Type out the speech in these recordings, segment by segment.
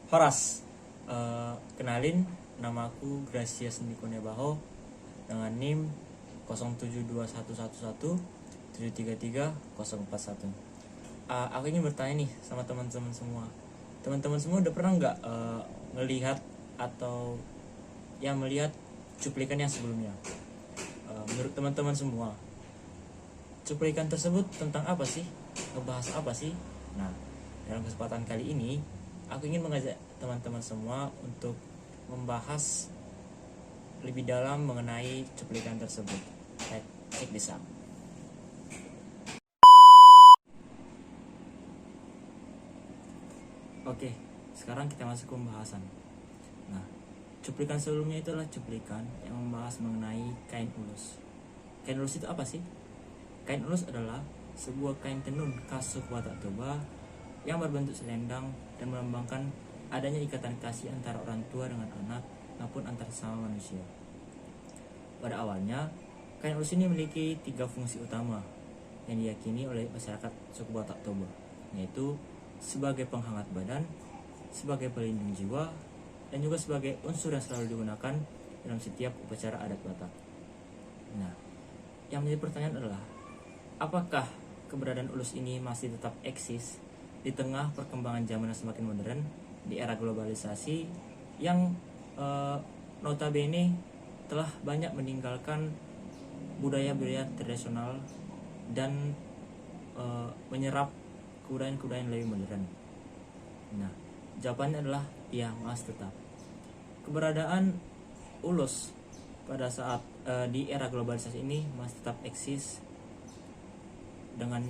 Horas. Kenalin, nama aku Gracias Nikonebaho dengan NIM 072111733041. Aku ingin bertanya nih sama teman-teman semua. Teman-teman semua udah pernah nggak ngelihat atau melihat cuplikan yang sebelumnya? Menurut teman-teman semua, cuplikan tersebut tentang apa sih? Ngebahas apa sih? Nah, dalam kesempatan kali ini, aku ingin mengajak teman-teman semua untuk membahas lebih dalam mengenai cuplikan tersebut. Let's check this out. Oke, sekarang kita masuk ke pembahasan. Nah, cuplikan sebelumnya itu adalah cuplikan yang membahas mengenai kain ulus. Kain ulus itu apa sih? Kain ulus adalah sebuah kain tenun khas suku Batak Toba yang berbentuk selendang dan melambangkan adanya ikatan kasih antara orang tua dengan anak maupun antar sesama manusia. Pada awalnya, kain ulus ini memiliki 3 fungsi utama yang diyakini oleh masyarakat suku Batak Toba, yaitu sebagai penghangat badan, sebagai pelindung jiwa, dan juga sebagai unsur yang selalu digunakan dalam setiap upacara adat Batak. Nah, yang menjadi pertanyaan adalah, apakah keberadaan ulus ini masih tetap eksis di tengah perkembangan zaman yang semakin modern di era globalisasi yang notabene telah banyak meninggalkan budaya-budaya tradisional dan menyerap kebudayaan-kebudayaan lebih modern? Nah, jawabannya adalah ya, masih tetap. Keberadaan ulus pada saat di era globalisasi ini masih tetap eksis dengan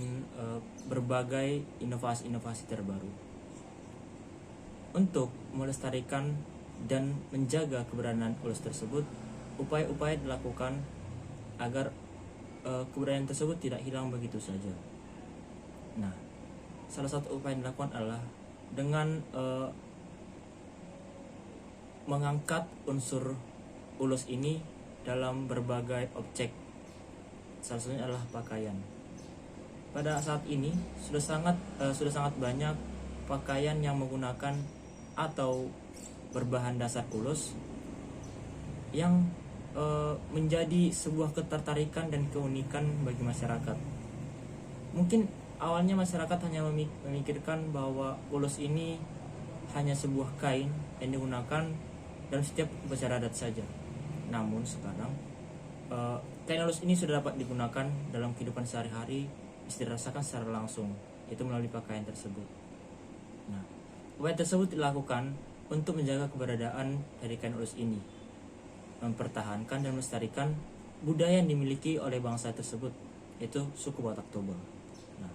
berbagai inovasi-inovasi terbaru. Untuk melestarikan dan menjaga keberadaan ulus tersebut, upaya-upaya dilakukan agar kebudayaan tersebut tidak hilang begitu saja. Nah, salah satu upaya yang dilakukan adalah dengan mengangkat unsur ulus ini dalam berbagai objek. Salah satunya adalah pakaian. Pada saat ini sudah sangat banyak pakaian yang menggunakan atau berbahan dasar ulus yang menjadi sebuah ketertarikan dan keunikan bagi masyarakat. Mungkin awalnya masyarakat hanya memikirkan bahwa ulus ini hanya sebuah kain yang digunakan dalam setiap upacara adat saja. Namun sekarang kain ulus ini sudah dapat digunakan dalam kehidupan sehari-hari, bisa dirasakan secara langsung, yaitu melalui pakaian tersebut. Nah, upaya tersebut dilakukan untuk menjaga keberadaan dari kain ulus ini, mempertahankan dan melestarikan budaya yang dimiliki oleh bangsa tersebut, yaitu suku Batak Toba. Nah,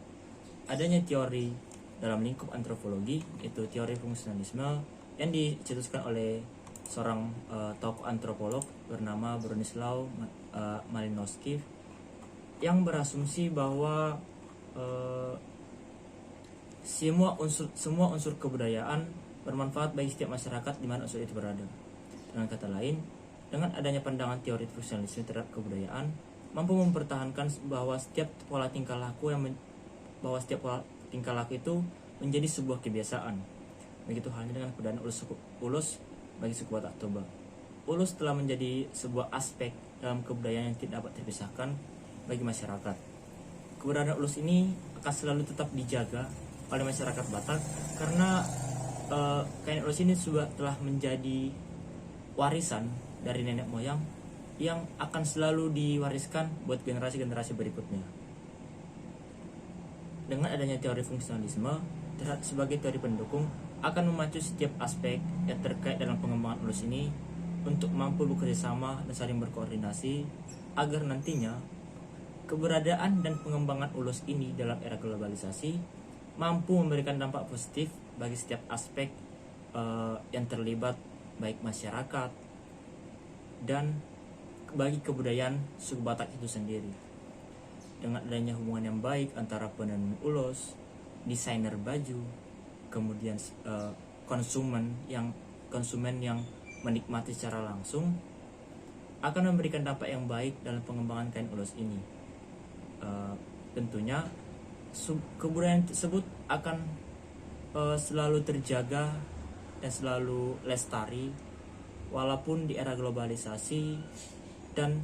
adanya teori dalam lingkup antropologi, yaitu teori fungsionalisme yang dicetuskan oleh seorang tokoh antropolog bernama Bronislaw Malinowski, yang berasumsi bahwa semua unsur kebudayaan bermanfaat bagi setiap masyarakat di mana unsur itu berada. Dengan kata lain, dengan adanya pandangan teori fungsionalisme terhadap kebudayaan, mampu mempertahankan bahwa setiap pola tingkah laku itu menjadi sebuah kebiasaan. Begitu halnya dengan keberadaan ulus bagi suku Batak Toba. Ulus telah menjadi sebuah aspek dalam kebudayaan yang tidak dapat terpisahkan bagi masyarakat. Keberadaan ulus ini akan selalu tetap dijaga oleh masyarakat Batak karena kain ulus ini sudah telah menjadi warisan dari nenek moyang yang akan selalu diwariskan buat generasi-generasi berikutnya. Dengan adanya teori fungsionalisme sebagai teori pendukung akan memacu setiap aspek yang terkait dalam pengembangan ulus ini untuk mampu bekerja sama dan saling berkoordinasi agar nantinya keberadaan dan pengembangan ulus ini dalam era globalisasi mampu memberikan dampak positif bagi setiap aspek yang terlibat, baik masyarakat dan bagi kebudayaan suku Batak itu sendiri. Dengan adanya hubungan yang baik antara penenun ulus, desainer baju, kemudian konsumen yang menikmati secara langsung, akan memberikan dampak yang baik dalam pengembangan kain ulus ini. Tentunya kebudayaan tersebut akan selalu terjaga dan selalu lestari walaupun di era globalisasi, dan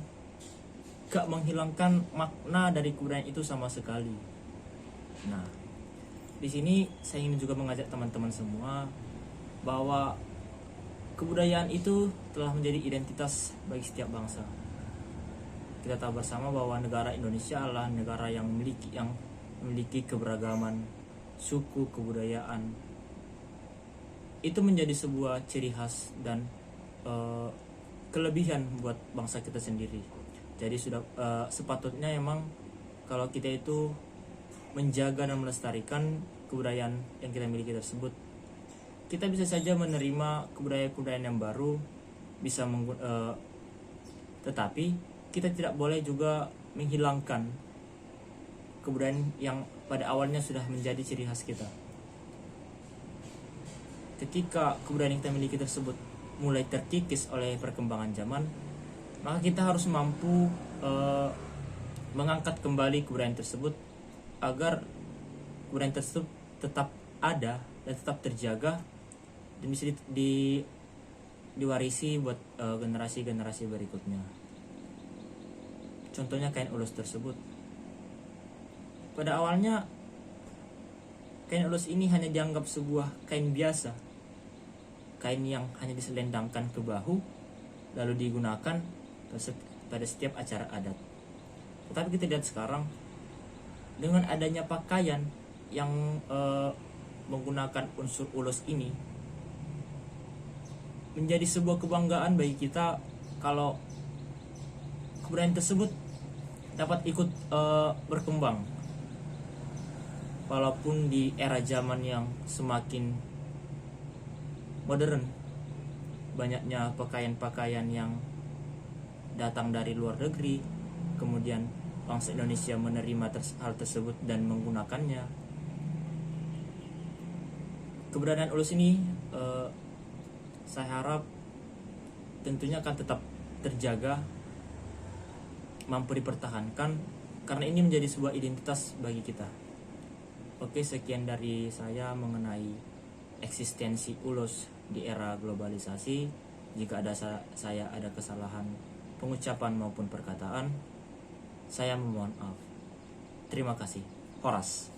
gak menghilangkan makna dari kebudayaan itu sama sekali. Nah, di sini saya ingin juga mengajak teman-teman semua bahwa kebudayaan itu telah menjadi identitas bagi setiap bangsa. Kita tahu bersama bahwa negara Indonesia adalah negara yang memiliki keberagaman suku, kebudayaan. Itu menjadi sebuah ciri khas dan kelebihan buat bangsa kita sendiri. Jadi sudah sepatutnya emang kalau kita itu menjaga dan melestarikan kebudayaan yang kita miliki tersebut. Kita bisa saja menerima kebudayaan yang baru, tetapi kita tidak boleh juga menghilangkan kebudayaan yang pada awalnya sudah menjadi ciri khas kita. Ketika kebudayaan yang kita miliki tersebut mulai terkikis oleh perkembangan zaman, maka kita harus mampu mengangkat kembali kebudayaan tersebut agar kebudayaan tersebut tetap ada dan tetap terjaga dan bisa diwarisi buat generasi-generasi berikutnya. Contohnya kain ulus tersebut. Pada awalnya kain ulus ini hanya dianggap sebuah kain biasa, kain yang hanya diselendangkan ke bahu lalu digunakan pada setiap acara adat. Tetapi kita lihat sekarang, dengan adanya pakaian yang menggunakan unsur ulus ini, menjadi sebuah kebanggaan bagi kita kalau kebudayaan tersebut dapat ikut berkembang. Walaupun di era zaman yang semakin modern, banyaknya pakaian-pakaian yang datang dari luar negeri, kemudian bangsa Indonesia menerima hal tersebut dan menggunakannya. Keberadaan ulus ini saya harap tentunya akan tetap terjaga, mampu dipertahankan, karena ini menjadi sebuah identitas bagi kita. Oke, sekian dari saya mengenai eksistensi ulus di era globalisasi. Jika saya ada kesalahan pengucapan maupun perkataan, saya memohon maaf. Terima kasih. Horas.